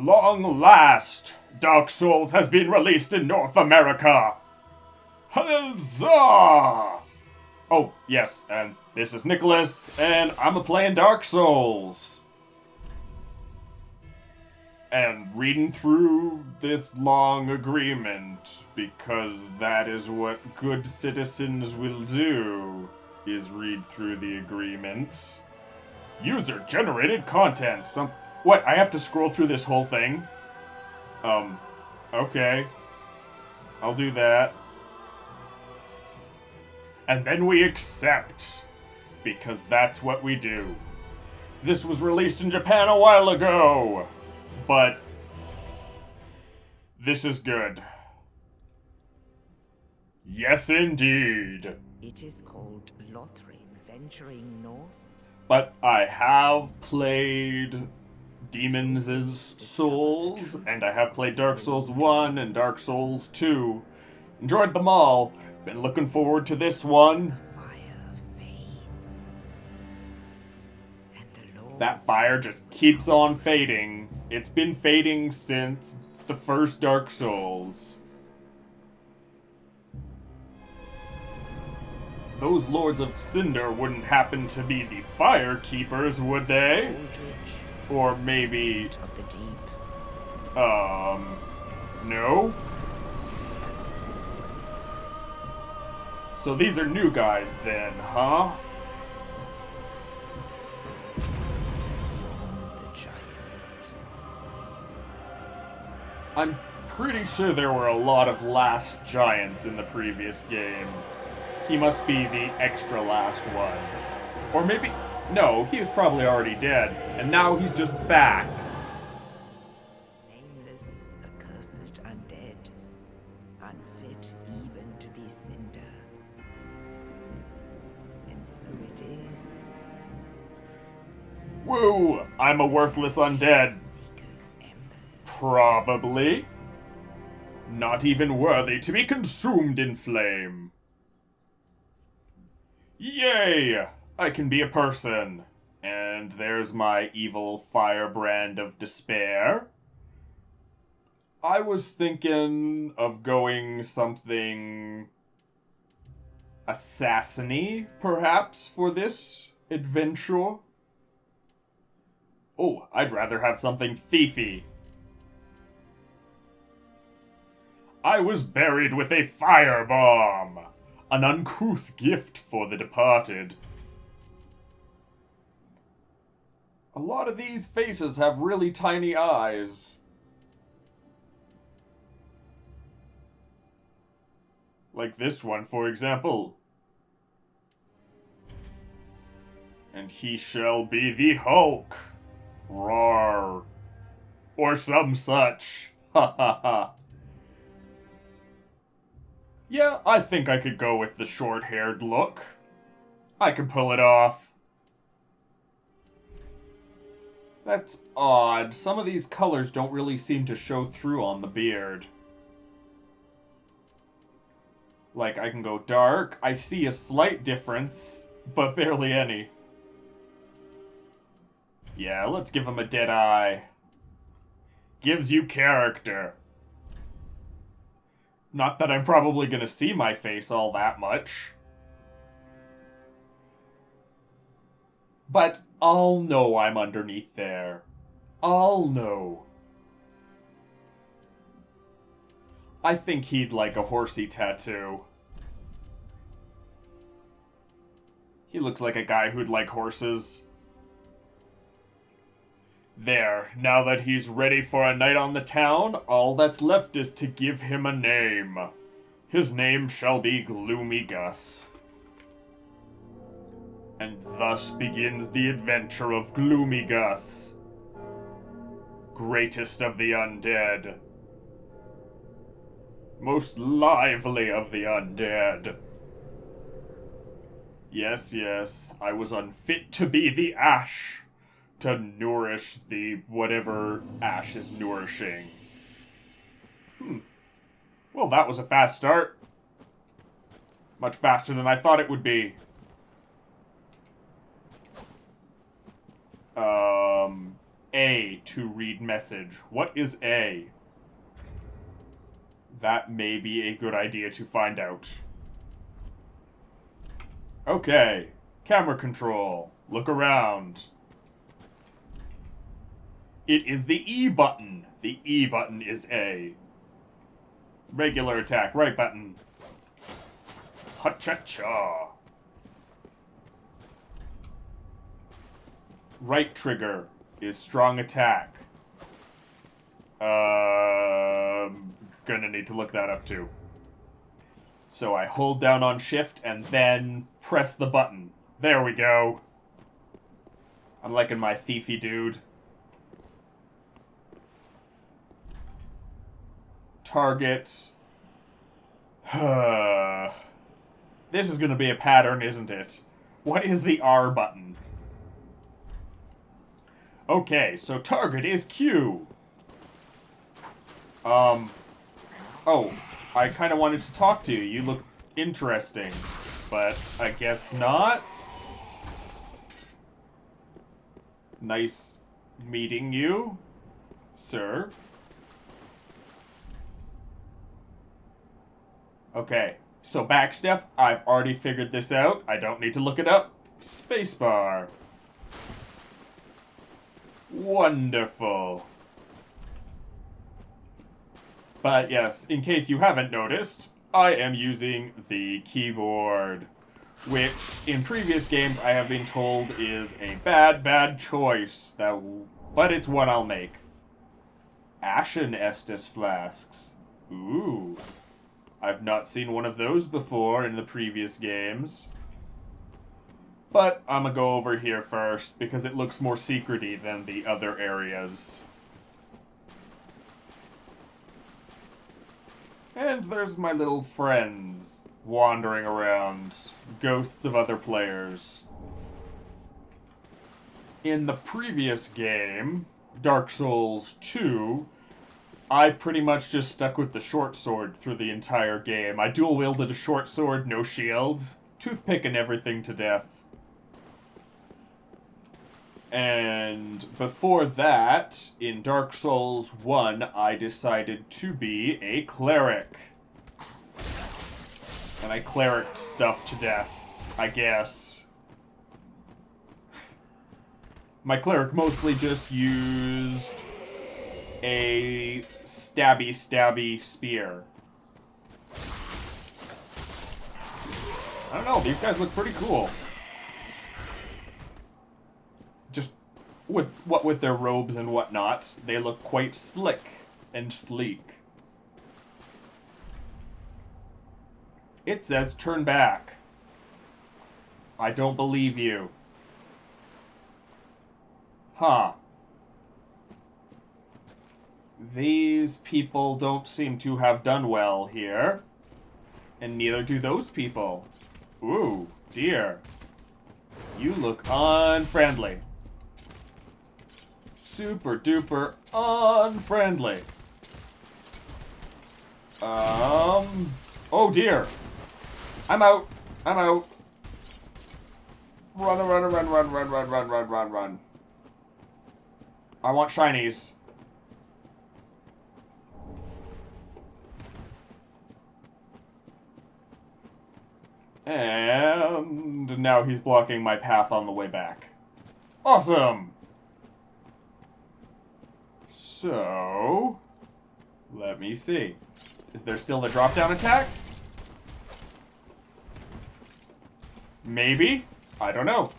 long last, Dark Souls has been released in North America. Huzzah! Oh, yes, and this is Nicholas, and I'm a-playing Dark Souls. And reading through this long agreement, because that is what good citizens will do, is read through the agreement. User-generated content. What, I have to scroll through this whole thing? Okay. I'll do that. And then we accept, because that's what we do. This was released in Japan a while ago, but this is good. Yes, indeed. It is called Lothring venturing north. But I have played Demon's Souls, and I have played Dark Souls 1 and Dark Souls 2. Enjoyed them all. Been looking forward to this one. The fire fades. And the Lord That fire just keeps on fading. It's been fading since the first Dark Souls. Those Lords of Cinder wouldn't happen to be the Fire Keepers, would they? Aldrich, Or maybe, of the deep. no? So these are new guys then, huh? The giant. I'm pretty sure there were a lot of last giants in the previous game. He must be the extra last one. Or maybe... No, he was probably already dead, and now he's just back. Nameless, accursed undead. Unfit even to be cinder. And so it is. Woo! I'm a worthless undead. Seeketh embers. Probably. Not even worthy to be consumed in flame. Yay! I can be a person. And there's my evil firebrand of despair. I was thinking of going something assassin-y, perhaps, for this adventure. Oh, I'd rather have something thiefy. I was buried with a firebomb. An uncouth gift for the departed. A lot of these faces have really tiny eyes. Like this one, for example. And he shall be the Hulk. Roar. Or some such. Ha ha ha. Yeah, I think I could go with the short-haired look. I can pull it off. That's odd. Some of these colors don't really seem to show through on the beard. Like, I can go dark. I see a slight difference, but barely any. Yeah, let's give him a dead eye. Gives you character. Not that I'm probably gonna see my face all that much. But I'll know I'm underneath there. I'll know. I think he'd like a horsey tattoo. He looks like a guy who'd like horses. There, now that he's ready for a night on the town, all that's left is to give him a name. His name shall be Gloomy Gus. And thus begins the adventure of Gloomy Gus, greatest of the undead. Most lively of the undead. Yes, yes, I was unfit to be the ash. To nourish the whatever ash is nourishing. Well, that was a fast start. Much faster than I thought it would be. A to read message. What is A? That may be a good idea to find out. Okay. Camera control. Look around. It is the E button. The E button is A. Regular attack, right button. Ha-cha-cha. Right trigger is strong attack. Gonna need to look that up too. So I hold down on shift and then press the button. There we go. I'm liking my thiefy dude. Target. This is gonna be a pattern, isn't it? What is the R button? Okay, so target is Q. Oh, I kind of wanted to talk to you. You look interesting, but I guess not. Nice meeting you, sir. Okay, so back stuff, I've already figured this out. I don't need to look it up. Spacebar. Wonderful. But yes, in case you haven't noticed, I am using the keyboard, which in previous games I have been told is a bad choice. But it's one I'll make. Ashen Estus flasks. Ooh. I've not seen one of those before in the previous games. But I'm gonna go over here first, because it looks more secret-y than the other areas. And there's my little friends wandering around, ghosts of other players. In the previous game, Dark Souls 2, I pretty much just stuck with the short sword through the entire game. I dual-wielded a short sword, no shield, toothpicking everything to death. And before that, in Dark Souls 1, I decided to be a cleric. And I clericked stuff to death, I guess. My cleric mostly just used a stabby spear. I don't know, these guys look pretty cool. Just with their robes and whatnot, they look quite slick and sleek. It says turn back. I don't believe you. Huh. These people don't seem to have done well here. And neither do those people. Ooh, dear. You look unfriendly. Super duper unfriendly. Oh dear. I'm out. I'm out. Run. I want shinies. And now he's blocking my path on the way back. Awesome! So, let me see. Is there still a drop-down attack? Maybe. I don't know.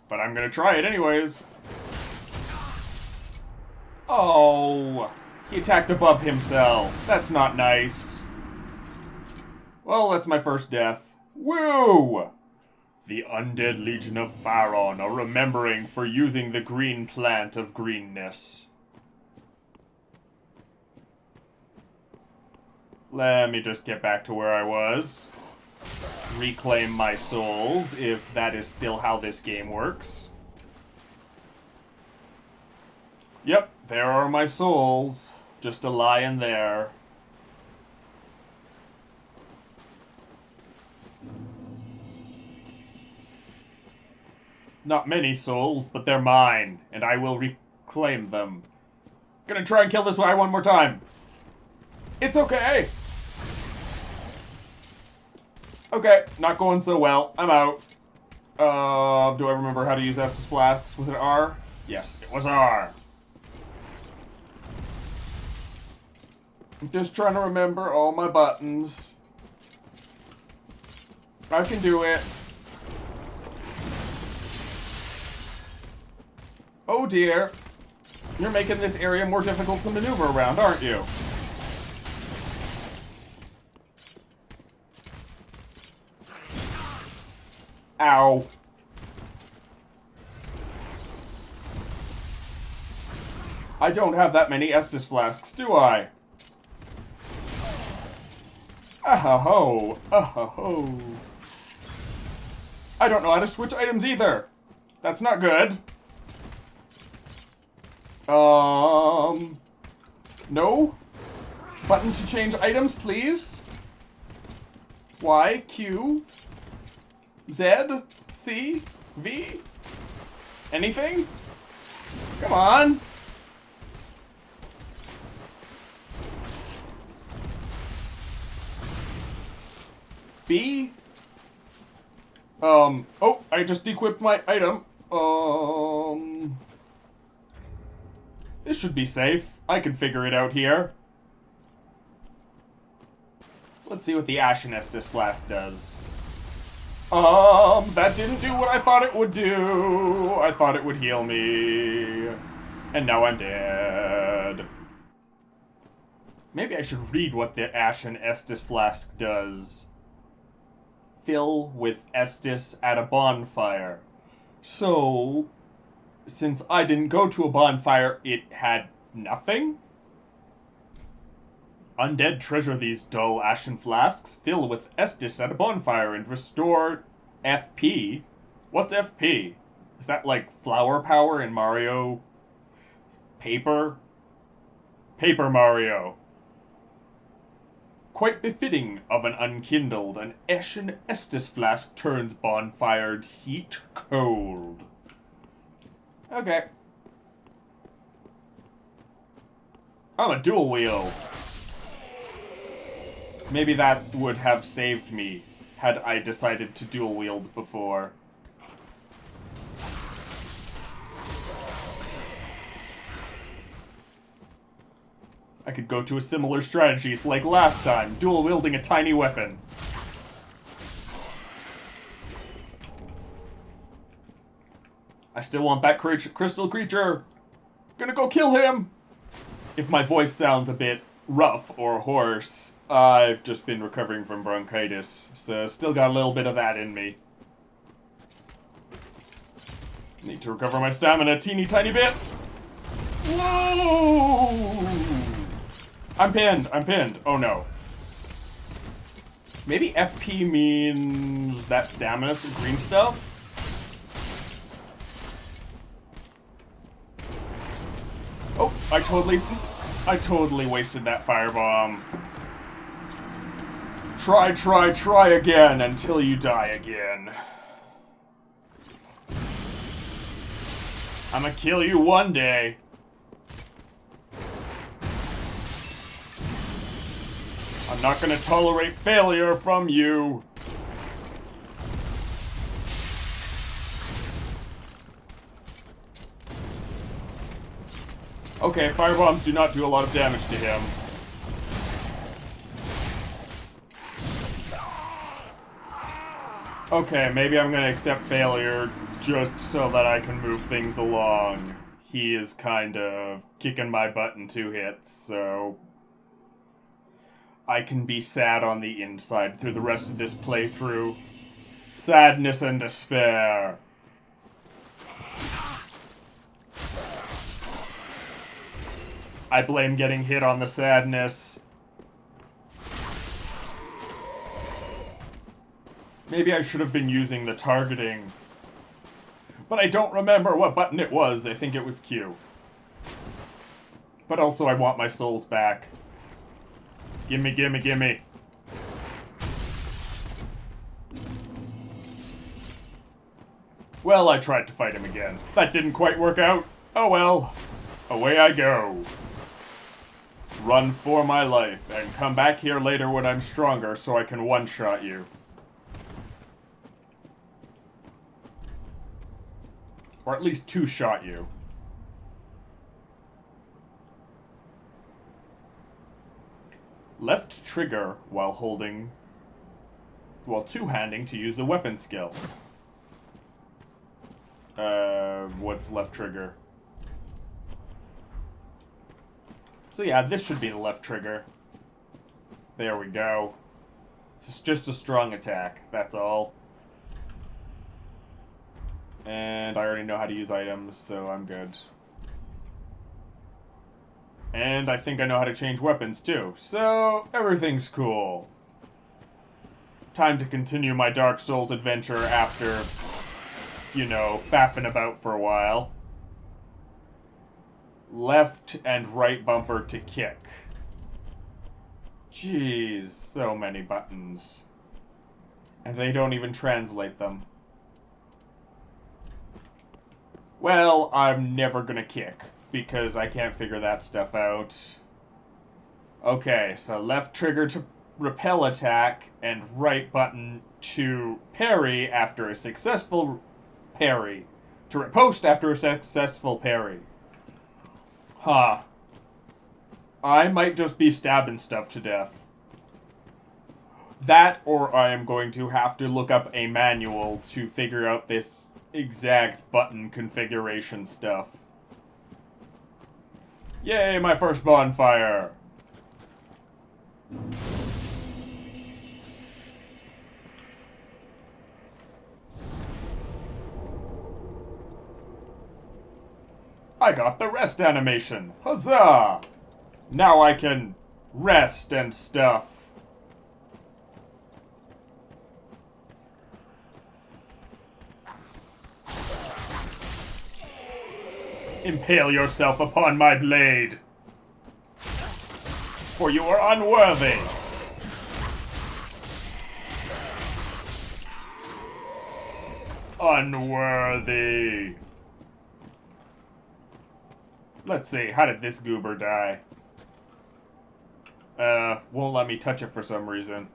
But I'm gonna try it anyways. Oh, he attacked above himself. That's not nice. Well, that's my first death. Woo! The Undead Legion of Pharaon are remembering for using the green plant of greenness. Let me just get back to where I was. Reclaim my souls, if that is still how this game works. Yep, there are my souls. Just a lying there. Not many souls, but they're mine, and I will claim them. Gonna try and kill this guy one more time. It's okay. Okay, not going so well. I'm out. Do I remember how to use Estus Flasks? Was it R? Yes, it was R. I'm just trying to remember all my buttons. I can do it. Oh dear. You're making this area more difficult to maneuver around, aren't you? Ow. I don't have that many Estus Flasks, do I? Ah-ho-ho. Ah-ho-ho. I don't know how to switch items either. That's not good. No? Button to change items, please. Y, Q, Z, C, V? Anything? Come on. B? Oh, I just equipped my item. This should be safe. I can figure it out here. Let's see what the Ashen Estus Flask does. That didn't do what I thought it would do. I thought it would heal me. And now I'm dead. Maybe I should read what the Ashen Estus Flask does. Fill with Estus at a bonfire. So, since I didn't go to a bonfire, it had nothing? Undead treasure these dull ashen flasks, fill with Estus at a bonfire, and restore FP. What's FP? Is that like flower power in Mario? Paper? Paper Mario. Quite befitting of an unkindled, an ashen Estus flask turns bonfired heat cold. Okay. I'm a dual wield. Maybe that would have saved me had I decided to dual wield before. I could go to a similar strategy like last time, dual wielding a tiny weapon. I still want that crystal creature. Gonna go kill him. If my voice sounds a bit rough or hoarse, I've just been recovering from bronchitis, so still got a little bit of that in me. Need to recover my stamina a teeny tiny bit. Whoa! I'm pinned. I'm pinned. Oh no. Maybe FP means that stamina, some green stuff? Oh, I totally wasted that firebomb. Try again until you die again. I'ma kill you one day. I'm not gonna tolerate failure from you. Okay, firebombs do not do a lot of damage to him. Okay, maybe I'm gonna accept failure just so that I can move things along. He is kind of kicking my butt in 2 hits, so I can be sad on the inside through the rest of this playthrough. Sadness and despair. I blame getting hit on the sadness. Maybe I should have been using the targeting. But I don't remember what button it was. I think it was Q. But also I want my souls back. Gimme, gimme, gimme. Well, I tried to fight him again. That didn't quite work out. Oh well. Away I go. Run for my life, and come back here later when I'm stronger so I can one-shot you. Or at least two-shot you. Left trigger while holding... while two-handing to use the weapon skill. What's left trigger? So yeah, this should be the left trigger. There we go. It's just a strong attack, that's all. And I already know how to use items, so I'm good. And I think I know how to change weapons, too. So, everything's cool. Time to continue my Dark Souls adventure after, you know, faffing about for a while. Left and right bumper to kick. Jeez, so many buttons. And they don't even translate them. Well, I'm never gonna kick, because I can't figure that stuff out. Okay, so left trigger to repel attack, and right button to parry after a successful parry. To riposte after a successful parry. Huh. I might just be stabbing stuff to death. That, or I am going to have to look up a manual to figure out this exact button configuration stuff. Yay, my first bonfire! I got the rest animation! Huzzah! Now I can rest and stuff. Impale yourself upon my blade, for you are unworthy. Unworthy. Let's see, how did this goober die? Won't let me touch it for some reason.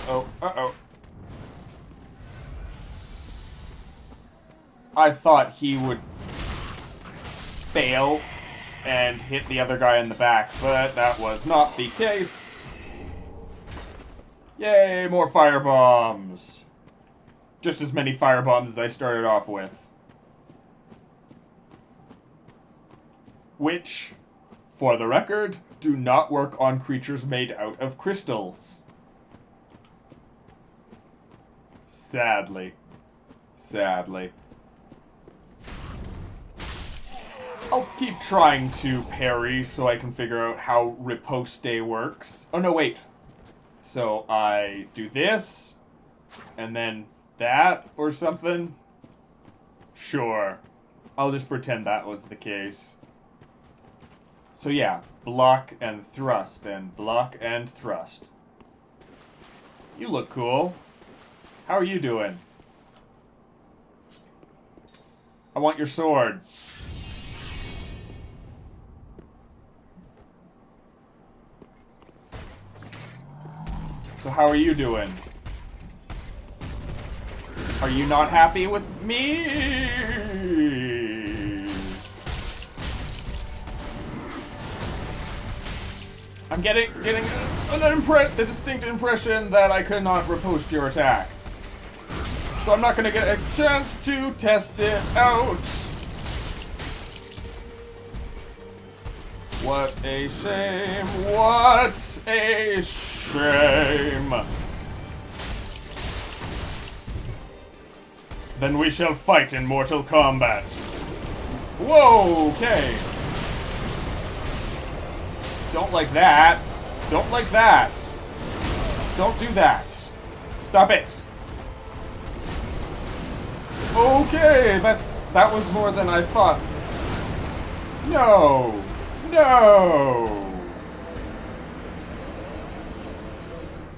Uh-oh, uh-oh. I thought he would fail and hit the other guy in the back, but that was not the case. Yay, more firebombs. Just as many firebombs as I started off with. Which, for the record, do not work on creatures made out of crystals. Sadly. Sadly. I'll keep trying to parry so I can figure out how riposte works. Oh no, wait. So I do this, and then that, or something? Sure. I'll just pretend that was the case. So yeah, block and thrust, and block and thrust. You look cool. How are you doing? I want your sword. So how are you doing? Are you not happy with me? I'm getting the distinct impression that I could not riposte your attack. So I'm not gonna get a chance to test it out. What a shame, what a shame. Then we shall fight in Mortal Kombat. Whoa, okay. Don't like that. Don't like that. Don't do that. Stop it. Okay, that was more than I thought. No. No.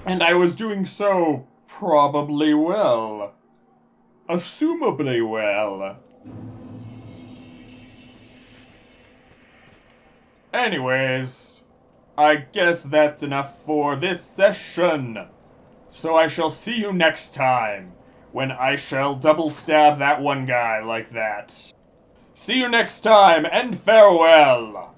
And I was doing so probably well. Assumably well. Anyways, I guess that's enough for this session. So I shall see you next time, when I shall double stab that one guy like that. See you next time, and farewell!